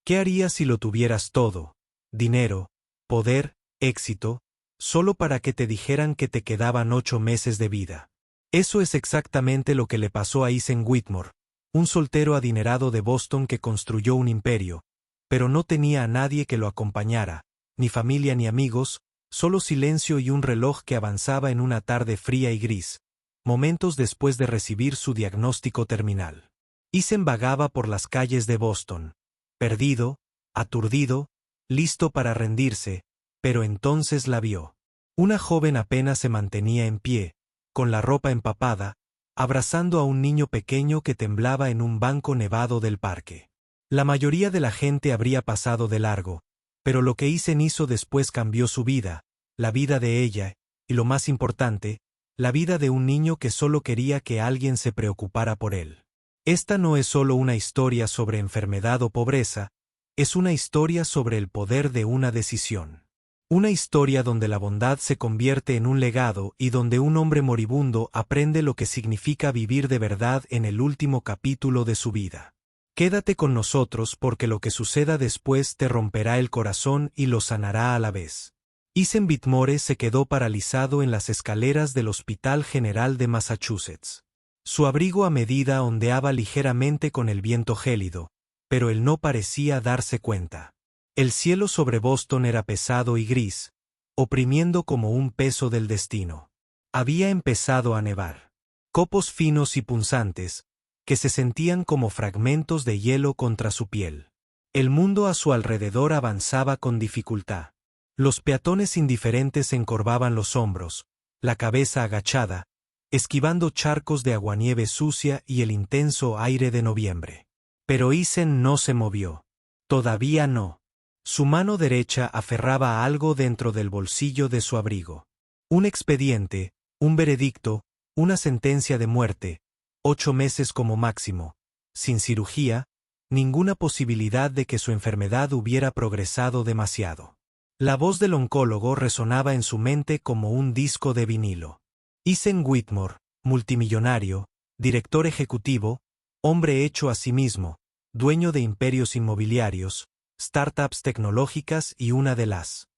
¿Qué harías si lo tuvieras todo? Dinero, poder, éxito, solo para que te dijeran que te quedaban 8 meses de vida. Eso es exactamente lo que le pasó a Eisen Whitmore, un soltero adinerado de Boston que construyó un imperio, pero no tenía a nadie que lo acompañara, ni familia ni amigos, solo silencio y un reloj que avanzaba en una tarde fría y gris, momentos después de recibir su diagnóstico terminal. Eisen vagaba por las calles de Boston, perdido, aturdido, listo para rendirse, pero entonces la vio. Una joven apenas se mantenía en pie, con la ropa empapada, abrazando a un niño pequeño que temblaba en un banco nevado del parque. La mayoría de la gente habría pasado de largo, pero lo que Eisen hizo después cambió su vida, la vida de ella, y lo más importante, la vida de un niño que solo quería que alguien se preocupara por él. Esta no es solo una historia sobre enfermedad o pobreza, es una historia sobre el poder de una decisión. Una historia donde la bondad se convierte en un legado y donde un hombre moribundo aprende lo que significa vivir de verdad en el último capítulo de su vida. Quédate con nosotros porque lo que suceda después te romperá el corazón y lo sanará a la vez. Eisen Whitmore se quedó paralizado en las escaleras del Hospital General de Massachusetts. Su abrigo a medida ondeaba ligeramente con el viento gélido, pero él no parecía darse cuenta. El cielo sobre Boston era pesado y gris, oprimiendo como un peso del destino. Había empezado a nevar. Copos finos y punzantes, que se sentían como fragmentos de hielo contra su piel. El mundo a su alrededor avanzaba con dificultad. Los peatones indiferentes encorvaban los hombros, la cabeza agachada, esquivando charcos de aguanieve sucia y el intenso aire de noviembre. Pero Eisen no se movió. Todavía no. Su mano derecha aferraba a algo dentro del bolsillo de su abrigo. Un expediente, un veredicto, una sentencia de muerte, 8 meses como máximo, sin cirugía, ninguna posibilidad de que su enfermedad hubiera progresado demasiado. La voz del oncólogo resonaba en su mente como un disco de vinilo. Eisen Whitmore, multimillonario, director ejecutivo, hombre hecho a sí mismo, dueño de imperios inmobiliarios, startups tecnológicas y una de las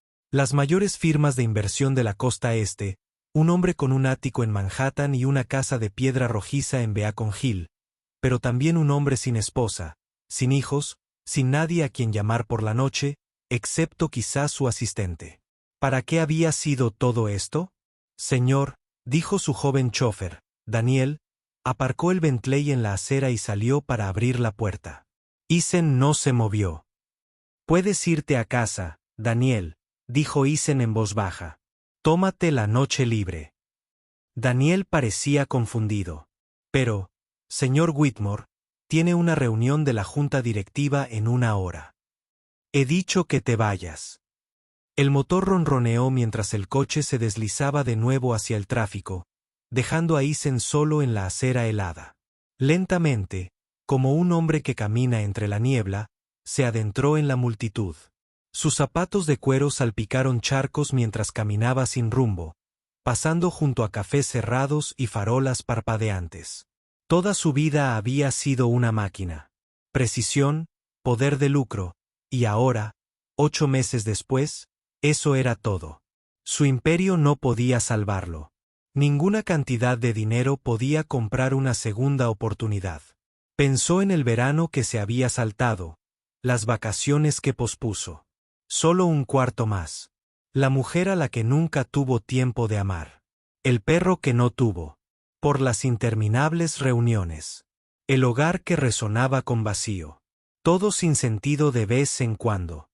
mayores firmas de inversión de la costa este, un hombre con un ático en Manhattan y una casa de piedra rojiza en Beacon Hill, pero también un hombre sin esposa, sin hijos, sin nadie a quien llamar por la noche, excepto quizás su asistente. ¿Para qué había sido todo esto? Señor, dijo su joven chofer, Daniel, aparcó el Bentley en la acera y salió para abrir la puerta. Eisen no se movió. Puedes irte a casa, Daniel, dijo Eisen en voz baja. Tómate la noche libre. Daniel parecía confundido. Pero, señor Whitmore, tiene una reunión de la junta directiva en 1 hora. He dicho que te vayas. El motor ronroneó mientras el coche se deslizaba de nuevo hacia el tráfico, dejando a Eisen solo en la acera helada. Lentamente, como un hombre que camina entre la niebla, se adentró en la multitud. Sus zapatos de cuero salpicaron charcos mientras caminaba sin rumbo, pasando junto a cafés cerrados y farolas parpadeantes. Toda su vida había sido una máquina. Precisión, poder de lucro, y ahora, 8 meses después, eso era todo. Su imperio no podía salvarlo. Ninguna cantidad de dinero podía comprar una segunda oportunidad. Pensó en el verano que se había saltado, las vacaciones que pospuso. Solo un cuarto más. La mujer a la que nunca tuvo tiempo de amar. El perro que no tuvo. Por las interminables reuniones. El hogar que resonaba con vacío. Todo sin sentido de vez en cuando.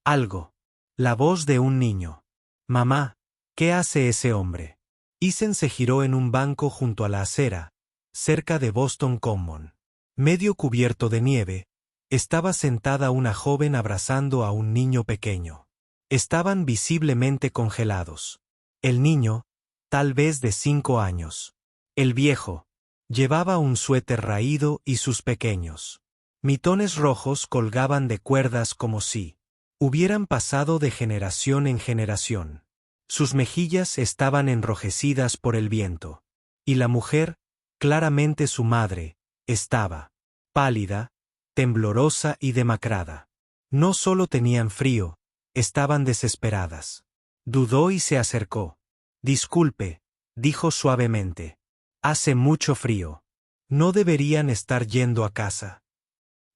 Algo. La voz de un niño. Mamá, ¿qué hace ese hombre? Eisen se giró en un banco junto a la acera, cerca de Boston Common. Medio cubierto de nieve, estaba sentada una joven abrazando a un niño pequeño. Estaban visiblemente congelados. El niño, tal vez de 5 años. El viejo, llevaba un suéter raído y sus pequeños mitones rojos colgaban de cuerdas como si hubieran pasado de generación en generación. Sus mejillas estaban enrojecidas por el viento. Y la mujer, claramente su madre, estaba pálida, temblorosa y demacrada. No solo tenían frío, estaban desesperadas. Dudó y se acercó. Disculpe, dijo suavemente. Hace mucho frío. No deberían estar yendo a casa.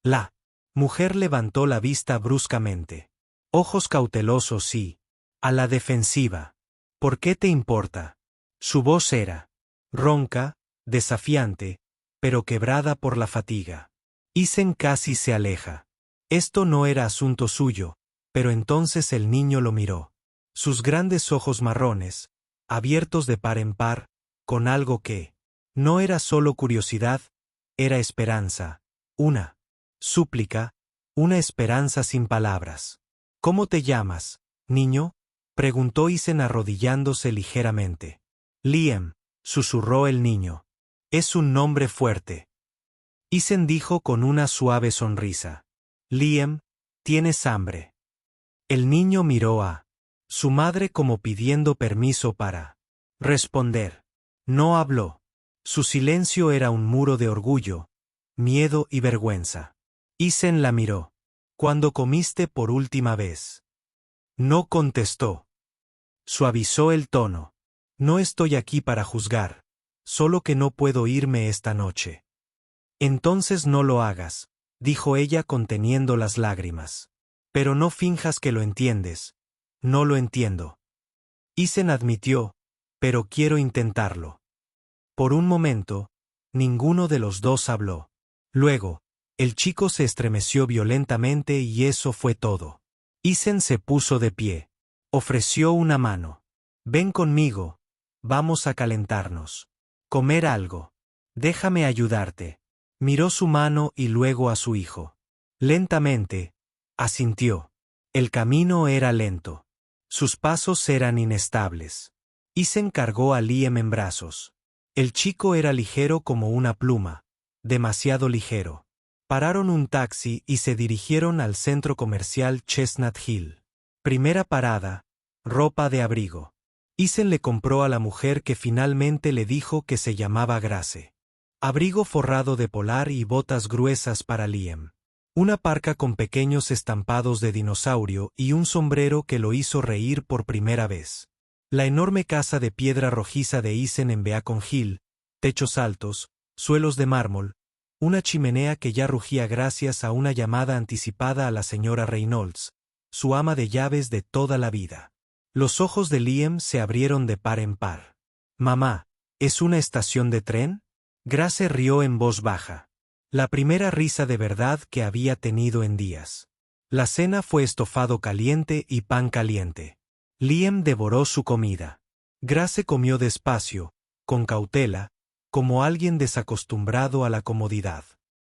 La mujer levantó la vista bruscamente. Ojos cautelosos y, a la defensiva. ¿Por qué te importa? Su voz era ronca, desafiante, pero quebrada por la fatiga. Isen casi se aleja. Esto no era asunto suyo, pero entonces el niño lo miró. Sus grandes ojos marrones, abiertos de par en par, con algo que no era solo curiosidad, era esperanza, una súplica, una esperanza sin palabras. ¿Cómo te llamas, niño? Preguntó Isen arrodillándose ligeramente. Liam, susurró el niño. Es un nombre fuerte. Isen dijo con una suave sonrisa. Liam, ¿tienes hambre? El niño miró a su madre como pidiendo permiso para responder. No habló. Su silencio era un muro de orgullo, miedo y vergüenza. Isen la miró. ¿Cuándo comiste por última vez? No contestó. Suavizó el tono. No estoy aquí para juzgar, solo que no puedo irme esta noche. Entonces no lo hagas, dijo ella conteniendo las lágrimas. Pero no finjas que lo entiendes. No lo entiendo. Isen admitió, pero quiero intentarlo. Por un momento, ninguno de los dos habló. Luego, el chico se estremeció violentamente y eso fue todo. Isen se puso de pie. Ofreció una mano. Ven conmigo. Vamos a calentarnos. Comer algo. Déjame ayudarte. Miró su mano y luego a su hijo. Lentamente, asintió. El camino era lento. Sus pasos eran inestables. Isen cargó a Liam en brazos. El chico era ligero como una pluma. Demasiado ligero. Pararon un taxi y se dirigieron al centro comercial Chestnut Hill. Primera parada, ropa de abrigo. Isen le compró a la mujer que finalmente le dijo que se llamaba Grace. Abrigo forrado de polar y botas gruesas para Liam. Una parca con pequeños estampados de dinosaurio y un sombrero que lo hizo reír por primera vez. La enorme casa de piedra rojiza de Isen en Beacon Hill, techos altos, suelos de mármol, una chimenea que ya rugía gracias a una llamada anticipada a la señora Reynolds, su ama de llaves de toda la vida. Los ojos de Liam se abrieron de par en par. Mamá, ¿es una estación de tren? Grace rió en voz baja. La primera risa de verdad que había tenido en días. La cena fue estofado caliente y pan caliente. Liam devoró su comida. Grace comió despacio, con cautela, como alguien desacostumbrado a la comodidad.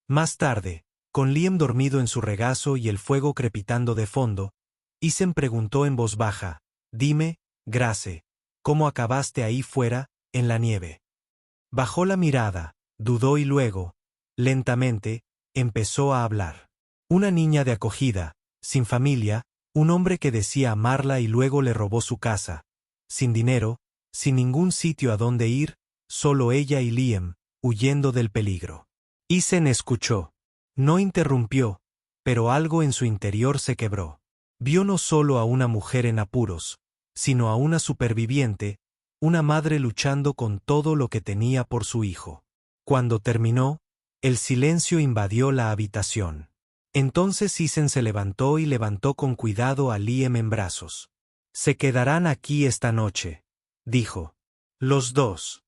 Más tarde, con Liam dormido en su regazo y el fuego crepitando de fondo, Isen preguntó en voz baja, «Dime, Grace, ¿cómo acabaste ahí fuera, en la nieve?» Bajó la mirada, dudó y luego, lentamente, empezó a hablar. Una niña de acogida, sin familia, un hombre que decía amarla y luego le robó su casa, sin dinero, sin ningún sitio a donde ir, solo ella y Liam, huyendo del peligro. Isen escuchó. No interrumpió, pero algo en su interior se quebró. Vio no solo a una mujer en apuros, sino a una superviviente, una madre luchando con todo lo que tenía por su hijo. Cuando terminó, el silencio invadió la habitación. Entonces Isen se levantó y levantó con cuidado a Liam en brazos. «Se quedarán aquí esta noche», dijo. «Los dos».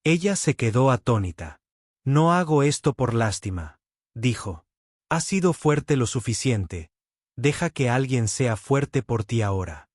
Ella se quedó atónita. «No hago esto por lástima», dijo. «Has sido fuerte lo suficiente. Deja que alguien sea fuerte por ti ahora».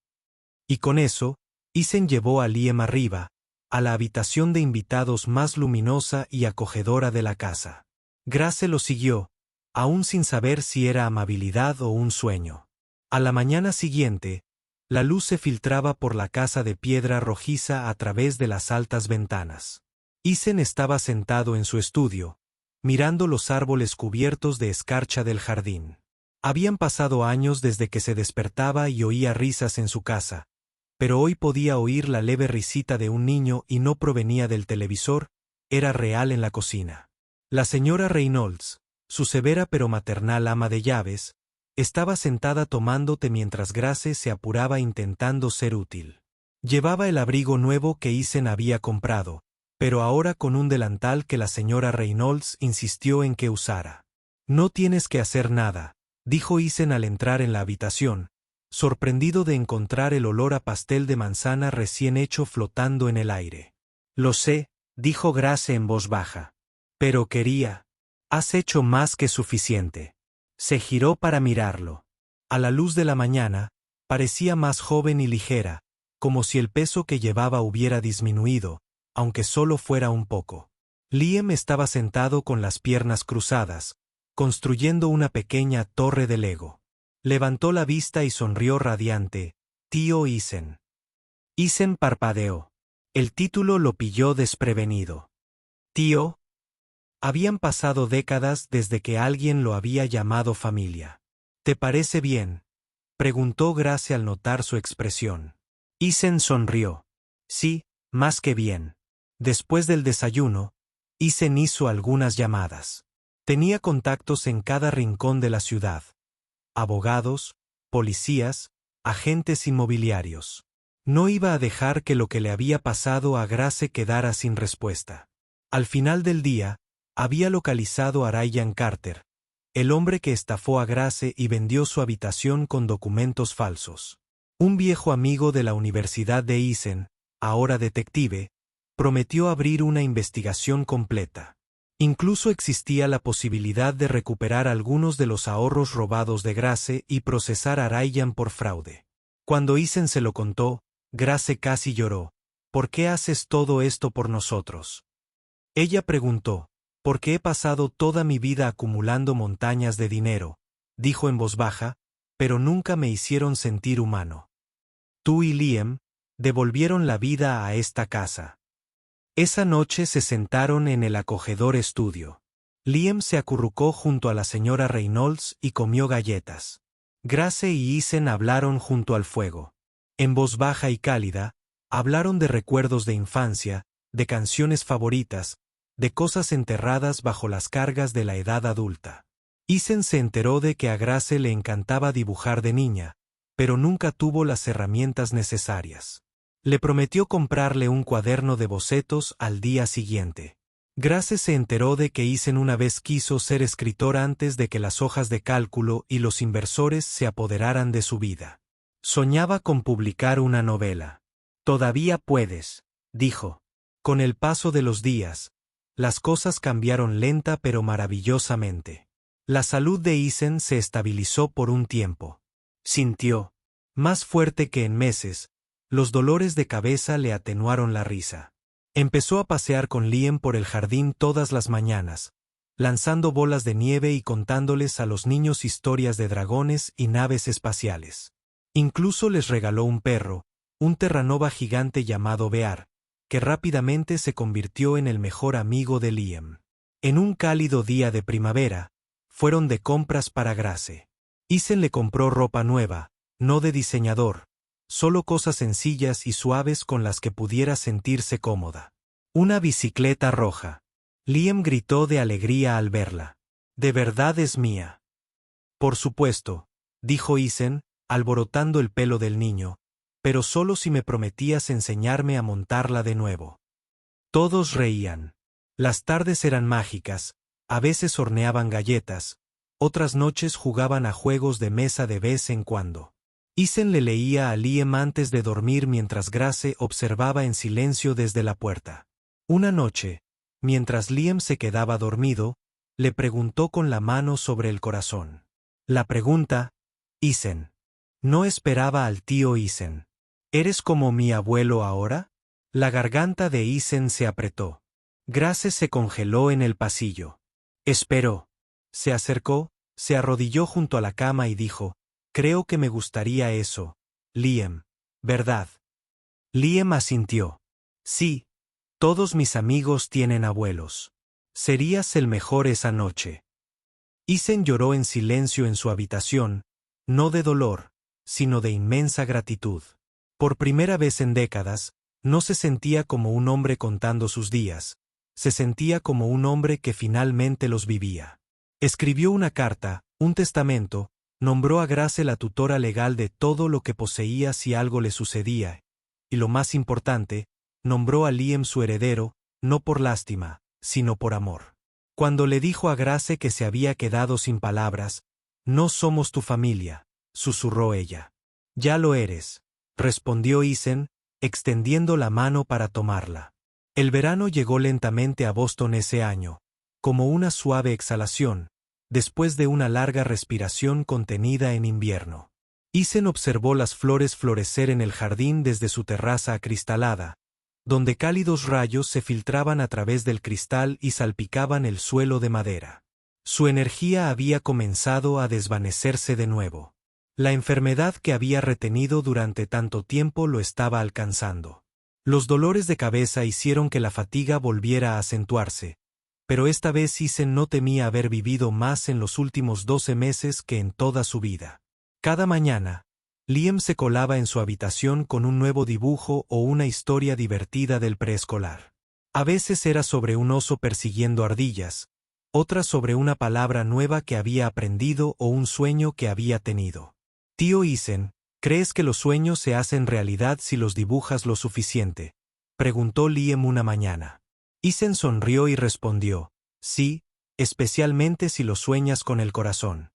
Y con eso, Isen llevó a Liam arriba, a la habitación de invitados más luminosa y acogedora de la casa. Grace lo siguió, aún sin saber si era amabilidad o un sueño. A la mañana siguiente, la luz se filtraba por la casa de piedra rojiza a través de las altas ventanas. Isen estaba sentado en su estudio, mirando los árboles cubiertos de escarcha del jardín. Habían pasado años desde que se despertaba y oía risas en su casa, pero hoy podía oír la leve risita de un niño y no provenía del televisor, era real en la cocina. La señora Reynolds, su severa pero maternal ama de llaves, Estaba sentada tomando té mientras Grace se apuraba intentando ser útil. Llevaba el abrigo nuevo que Isen había comprado, pero ahora con un delantal que la señora Reynolds insistió en que usara. «No tienes que hacer nada», dijo Isen al entrar en la habitación, sorprendido de encontrar el olor a pastel de manzana recién hecho flotando en el aire. «Lo sé», dijo Grace en voz baja. «Pero quería. Has hecho más que suficiente». Se giró para mirarlo. A la luz de la mañana, parecía más joven y ligera, como si el peso que llevaba hubiera disminuido, aunque solo fuera un poco. Liam estaba sentado con las piernas cruzadas, construyendo una pequeña torre de Lego. Levantó la vista y sonrió radiante. «Tío Isen». Isen parpadeó. El título lo pilló desprevenido. «Tío». Habían pasado décadas desde que alguien lo había llamado familia. «¿Te parece bien?», preguntó Grace al notar su expresión. Isen sonrió. «Sí, más que bien». Después del desayuno, Isen hizo algunas llamadas. Tenía contactos en cada rincón de la ciudad. Abogados, policías, agentes inmobiliarios. No iba a dejar que lo que le había pasado a Grace quedara sin respuesta. Al final del día, había localizado a Ryan Carter, el hombre que estafó a Grace y vendió su habitación con documentos falsos. Un viejo amigo de la Universidad de Isen, ahora detective, prometió abrir una investigación completa. Incluso existía la posibilidad de recuperar algunos de los ahorros robados de Grace y procesar a Ryan por fraude. Cuando Isen se lo contó, Grace casi lloró. «¿Por qué haces todo esto por nosotros?». Ella preguntó. «Porque he pasado toda mi vida acumulando montañas de dinero», dijo en voz baja, «pero nunca me hicieron sentir humano. Tú y Liam devolvieron la vida a esta casa». Esa noche se sentaron en el acogedor estudio. Liam se acurrucó junto a la señora Reynolds y comió galletas. Grace y Isen hablaron junto al fuego. En voz baja y cálida, hablaron de recuerdos de infancia, de canciones favoritas, de cosas enterradas bajo las cargas de la edad adulta. Isen se enteró de que a Grace le encantaba dibujar de niña, pero nunca tuvo las herramientas necesarias. Le prometió comprarle un cuaderno de bocetos al día siguiente. Grace se enteró de que Isen una vez quiso ser escritor antes de que las hojas de cálculo y los inversores se apoderaran de su vida. Soñaba con publicar una novela. «Todavía puedes», dijo. Con el paso de los días, las cosas cambiaron lenta pero maravillosamente. La salud de Isen se estabilizó por un tiempo. Sintió, más fuerte que en meses, los dolores de cabeza le atenuaron la risa. Empezó a pasear con Liam por el jardín todas las mañanas, lanzando bolas de nieve y contándoles a los niños historias de dragones y naves espaciales. Incluso les regaló un perro, un Terranova gigante llamado Bear, que rápidamente se convirtió en el mejor amigo de Liam. En un cálido día de primavera, fueron de compras para Grace. Isen le compró ropa nueva, no de diseñador, solo cosas sencillas y suaves con las que pudiera sentirse cómoda. Una bicicleta roja. Liam gritó de alegría al verla. «¿De verdad es mía?» «Por supuesto», dijo Isen, alborotando el pelo del niño, «pero solo si me prometías enseñarme a montarla de nuevo». Todos reían. Las tardes eran mágicas, a veces horneaban galletas, otras noches jugaban a juegos de mesa de vez en cuando. Isen le leía a Liam antes de dormir mientras Grace observaba en silencio desde la puerta. Una noche, mientras Liam se quedaba dormido, le preguntó con la mano sobre el corazón. La pregunta, Isen. No esperaba al tío Isen. ¿Eres como mi abuelo ahora? La garganta de Isen se apretó. Grace se congeló en el pasillo. Esperó. Se acercó, se arrodilló junto a la cama y dijo, «Creo que me gustaría eso, Liam, ¿verdad?» Liam asintió. «Sí, todos mis amigos tienen abuelos. Serías el mejor esa noche». Isen lloró en silencio en su habitación, no de dolor, sino de inmensa gratitud. Por primera vez en décadas, no se sentía como un hombre contando sus días, se sentía como un hombre que finalmente los vivía. Escribió una carta, un testamento, Nombró a Grace la tutora legal de todo lo que poseía si algo le sucedía, y lo más importante, nombró a Liam su heredero, no por lástima, sino por amor. Cuando le dijo a Grace que se había quedado sin palabras, «No somos tu familia», susurró ella. «Ya lo eres», respondió Isen, extendiendo la mano para tomarla. El verano llegó lentamente a Boston ese año, como una suave exhalación, después de una larga respiración contenida en invierno. Isen observó las flores florecer en el jardín desde su terraza acristalada, donde cálidos rayos se filtraban a través del cristal y salpicaban el suelo de madera. Su energía había comenzado a desvanecerse de nuevo. La enfermedad que había retenido durante tanto tiempo lo estaba alcanzando. Los dolores de cabeza hicieron que la fatiga volviera a acentuarse, pero esta vez Isen no temía haber vivido más en los últimos 12 meses que en toda su vida. Cada mañana, Liam se colaba en su habitación con un nuevo dibujo o una historia divertida del preescolar. A veces era sobre un oso persiguiendo ardillas, otras sobre una palabra nueva que había aprendido o un sueño que había tenido. «Tío Isen, ¿crees que los sueños se hacen realidad si los dibujas lo suficiente?», preguntó Liam una mañana. Isen sonrió y respondió, «Sí, especialmente si los sueñas con el corazón».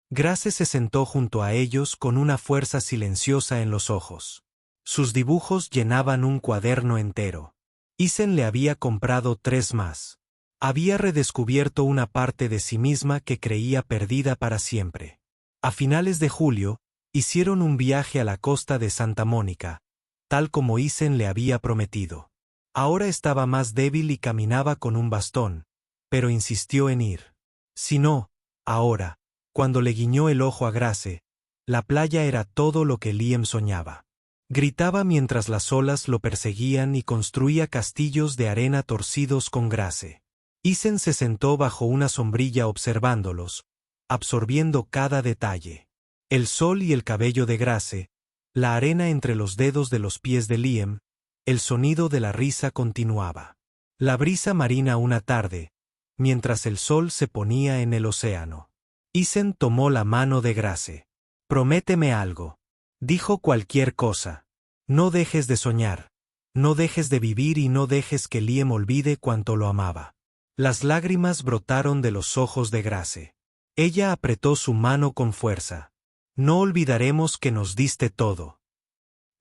Grace se sentó junto a ellos con una fuerza silenciosa en los ojos. Sus dibujos llenaban un cuaderno entero. Isen le había comprado 3 más. Había redescubierto una parte de sí misma que creía perdida para siempre. A finales de julio, hicieron un viaje a la costa de Santa Mónica, tal como Isen le había prometido. Ahora estaba más débil y caminaba con un bastón, pero insistió en ir. Si no, ahora, cuando le guiñó el ojo a Grace, la playa era todo lo que Liam soñaba. Gritaba mientras las olas lo perseguían y construía castillos de arena torcidos con Grace. Isen se sentó bajo una sombrilla observándolos, absorbiendo cada detalle. El sol y el cabello de Grace, la arena entre los dedos de los pies de Liam, el sonido de la risa continuaba. La brisa marina una tarde, mientras el sol se ponía en el océano. Isen tomó la mano de Grace. «Prométeme algo». Dijo cualquier cosa. «No dejes de soñar. No dejes de vivir y no dejes que Liam olvide cuánto lo amaba». Las lágrimas brotaron de los ojos de Grace. Ella apretó su mano con fuerza. «No olvidaremos que nos diste todo».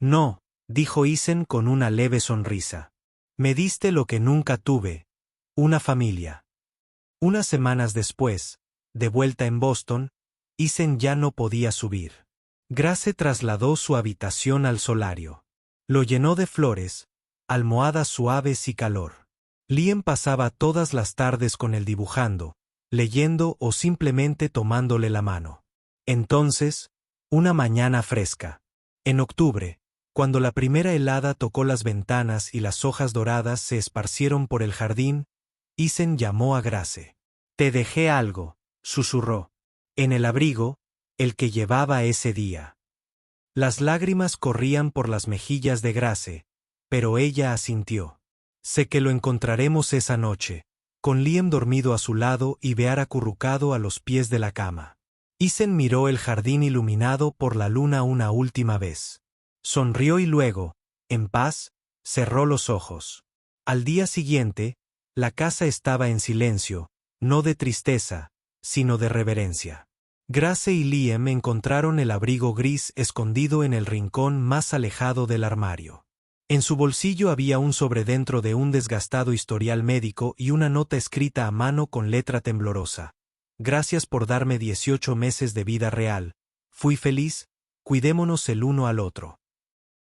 «No», dijo Isen con una leve sonrisa. «Me diste lo que nunca tuve, una familia». Unas semanas después, de vuelta en Boston, Isen ya no podía subir. Grace trasladó su habitación al solario. Lo llenó de flores, almohadas suaves y calor. Liam pasaba todas las tardes con él dibujando, leyendo o simplemente tomándole la mano. Entonces, una mañana fresca, en octubre, cuando la primera helada tocó las ventanas y las hojas doradas se esparcieron por el jardín, Isen llamó a Grace. «Te dejé algo», susurró. «En el abrigo, el que llevaba ese día». Las lágrimas corrían por las mejillas de Grace, pero ella asintió. «Sé que lo encontraremos esa noche», con Liam dormido a su lado y Bear acurrucado a los pies de la cama. Isen miró el jardín iluminado por la luna una última vez. Sonrió y luego, en paz, cerró los ojos. Al día siguiente, la casa estaba en silencio, no de tristeza, sino de reverencia. Grace y Liam encontraron el abrigo gris escondido en el rincón más alejado del armario. En su bolsillo había un sobre dentro de un desgastado historial médico y una nota escrita a mano con letra temblorosa. «Gracias por darme 18 meses de vida real. Fui feliz, cuidémonos el uno al otro».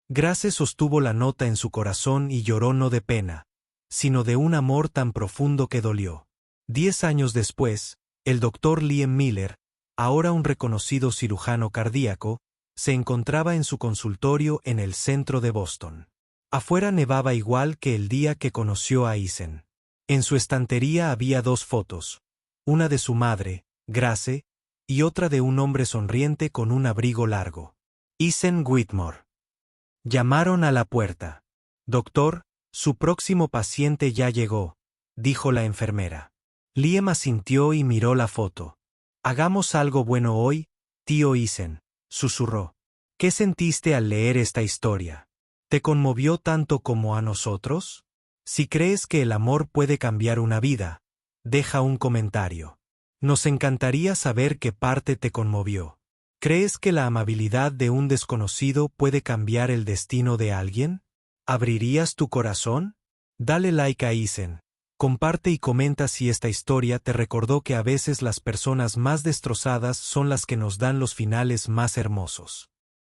Grace sostuvo la nota en su corazón y lloró no de pena, sino de un amor tan profundo que dolió. 10 años después, el doctor Liam Miller, ahora un reconocido cirujano cardíaco, se encontraba en su consultorio en el centro de Boston. Afuera nevaba igual que el día que conoció a Isen. En su estantería había 2 fotos, una de su madre, Grace, y otra de un hombre sonriente con un abrigo largo. Isen Whitmore. Llamaron a la puerta. «Doctor, su próximo paciente ya llegó», dijo la enfermera. Liam asintió y miró la foto. «Hagamos algo bueno hoy», Tío Isen, susurró. ¿Qué sentiste al leer esta historia? ¿Te conmovió tanto como a nosotros? Si crees que el amor puede cambiar una vida, deja un comentario. Nos encantaría saber qué parte te conmovió. ¿Crees que la amabilidad de un desconocido puede cambiar el destino de alguien? ¿Abrirías tu corazón? Dale like a Isen. Comparte y comenta si esta historia te recordó que a veces las personas más destrozadas son las que nos dan los finales más hermosos.